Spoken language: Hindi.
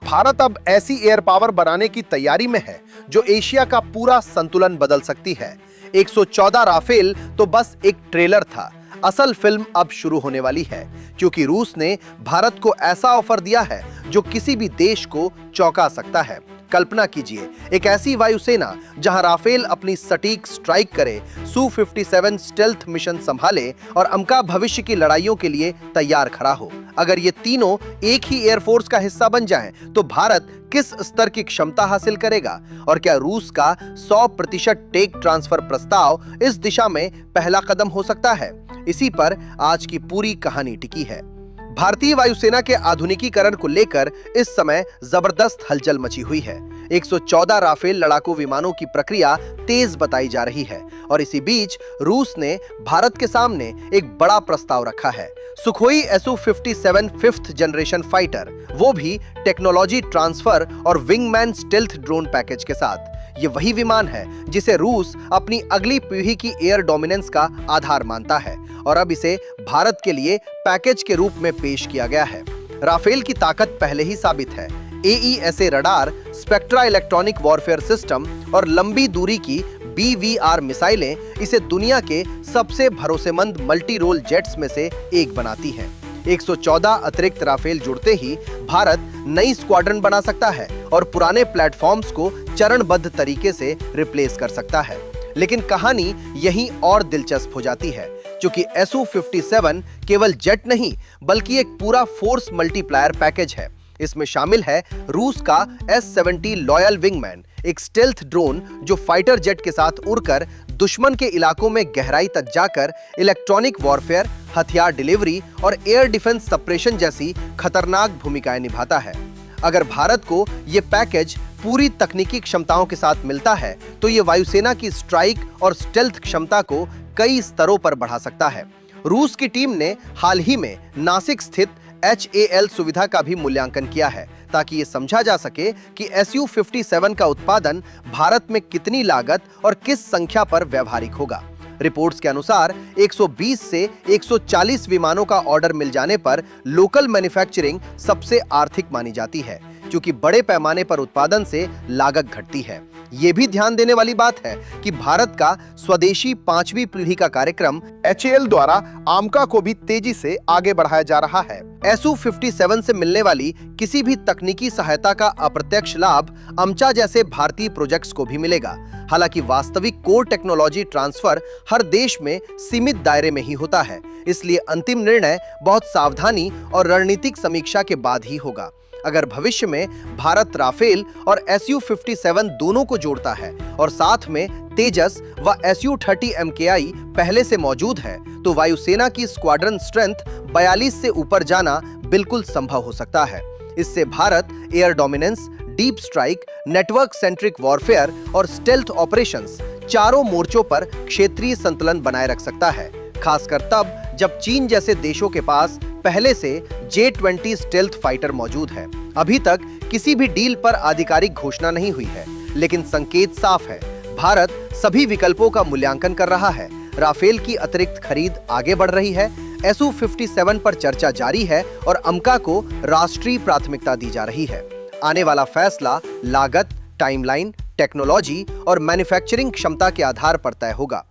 भारत अब ऐसी एयर पावर बनाने की तैयारी में है जो एशिया का पूरा संतुलन बदल सकती है। 114 राफेल तो बस एक ट्रेलर था, असल फिल्म अब शुरू होने वाली है, क्योंकि रूस ने भारत को ऐसा ऑफर दिया है जो किसी भी देश को चौंका सकता है। कल्पना कीजिए, एक ऐसी वायुसेना जहां राफेल अपनी सटीक स्ट्राइक करे, Su-57 स्टेल्थ मिशन संभाले और अमका भविष्य की लड़ाइयों के लिए तैयार खड़ा हो। अगर ये तीनों एक ही एयरफोर्स का हिस्सा बन जाएं, तो भारत किस स्तर की क्षमता हासिल करेगा और क्या रूस का 100% टेक ट्रांसफर प्रस्ताव इस दिशा में पहला कदम हो सकता है? इसी पर आज की पूरी कहानी टिकी है। भारतीय वायुसेना के आधुनिकीकरण को लेकर इस समय जबरदस्त हलचल मची हुई है। 114 राफेल लड़ाकू विमानों की प्रक्रिया तेज बताई जा रही है और इसी बीच रूस ने भारत के सामने एक बड़ा प्रस्ताव रखा है। Sukhoi Su-57 5th generation fighter, वो भी टेक्नोलॉजी ट्रांसफर और विंगमैन स्टेल्थ ड्रोन पैकेज के साथ। ये वही विमान है जिसे रूस अपनी अगली पीढ़ी की एयर डोमिनेंस का आधार मानता है और अब इसे भारत के लिए पैकेज के रूप में पेश किया गया है। राफेल की ताकत पहले ही साबित है। AESA radar, spectra electronic warfare system और लंबी दूरी की BVR मिसाइलें इसे दुनिया के सबसे भरोसेमंद मल्टी रोल जेट्स में से एक बनाती हैं। 114 अतिरिक्त राफेल जुड़ते ही भारत नई स्क्वाड्रन बना सकता है और पुराने प्लेटफॉर्म्स को चरणबद्ध तरीके से रिप्लेस कर सकता है। लेकिन कहानी यहीं और दिलचस्प हो जाती है, क्योंकि Su-57 केवल जेट नहीं बल्कि एक पूरा फोर्स मल्टीप्लायर पैकेज है। इसमें शामिल है रूस का S-70 लॉयल विंगमैन, एक स्टेल्थ ड्रोन जो फाइटर जेट के साथ उड़कर दुश्मन के इलाकों में गहराई तक जाकर इलेक्ट्रॉनिक वॉरफेयर, हथियार डिलीवरी और एयर डिफेंस सप्रेशन जैसी खतरनाक भूमिकाएं निभाता है। अगर भारत को यह पैकेज पूरी तकनीकी क्षमताओं के साथ मिलता है तो यह वायुसेना की स्ट्राइक और स्टेल्थ क्षमता को कई स्तरों पर बढ़ा सकता है। रूस की टीम ने हाल ही में नासिक स्थित HAL सुविधा का भी मूल्यांकन किया है, ताकि ये समझा जा सके कि Su-57 का उत्पादन भारत में कितनी लागत और किस संख्या पर व्यावहारिक होगा। रिपोर्ट्स के अनुसार 120 से 140 विमानों का ऑर्डर मिल जाने पर लोकल मैन्युफैक्चरिंग सबसे आर्थिक मानी जाती है, क्योंकि बड़े पैमाने पर उत्पादन से लागत घटती है। ये भी ध्यान देने वाली बात है कि भारत का स्वदेशी 5वीं पीढ़ी का कार्यक्रम HAL द्वारा आमका को भी तेजी से आगे बढ़ाया जा रहा है। Su-57 से मिलने वाली किसी भी तकनीकी सहायता का अप्रत्यक्ष लाभ अमचा जैसे भारतीय प्रोजेक्ट्स को भी मिलेगा। हालांकि वास्तविक कोर टेक्नोलॉजी ट्रांसफर हर देश में सीमित दायरे में ही होता है, इसलिए अंतिम निर्णय बहुत सावधानी और रणनीतिक समीक्षा के बाद ही होगा। अगर भविष्य में भारत राफेल और Su-57 दोनों को जोड़ता है और साथ में तेजस व Su-30 MKI पहले से मौजूद है, तो वायुसेना की स्क्वाड्रन स्ट्रेंथ 42 से ऊपर जाना बिल्कुल संभव हो सकता है। इससे Bharat air dominance, deep strike, network centric warfare और स्टेल्थ ऑपरेशंस चारों मोर्चों पर क्षेत्रीय संतुलन बनाए रख सकता है, खासकर तब जब चीन जैसे देशों के पास पहले से J-20 स्टेल्थ फाइटर मौजूद है। अभी तक किसी भी डील पर आधिकारिक घोषणा नहीं हुई है, लेकिन संकेत साफ है, भारत सभी विकल्पों का मूल्यांकन कर रहा है। राफेल की अतिरिक्त खरीद आगे बढ़ रही है, Su-57 पर चर्चा जारी है और अमका को राष्ट्रीय प्राथमिकता दी जा रही है। आने वाला फैसला लागत, टाइमलाइन, टेक्नोलॉजी और मैन्युफैक्चरिंग क्षमता के आधार पर तय होगा।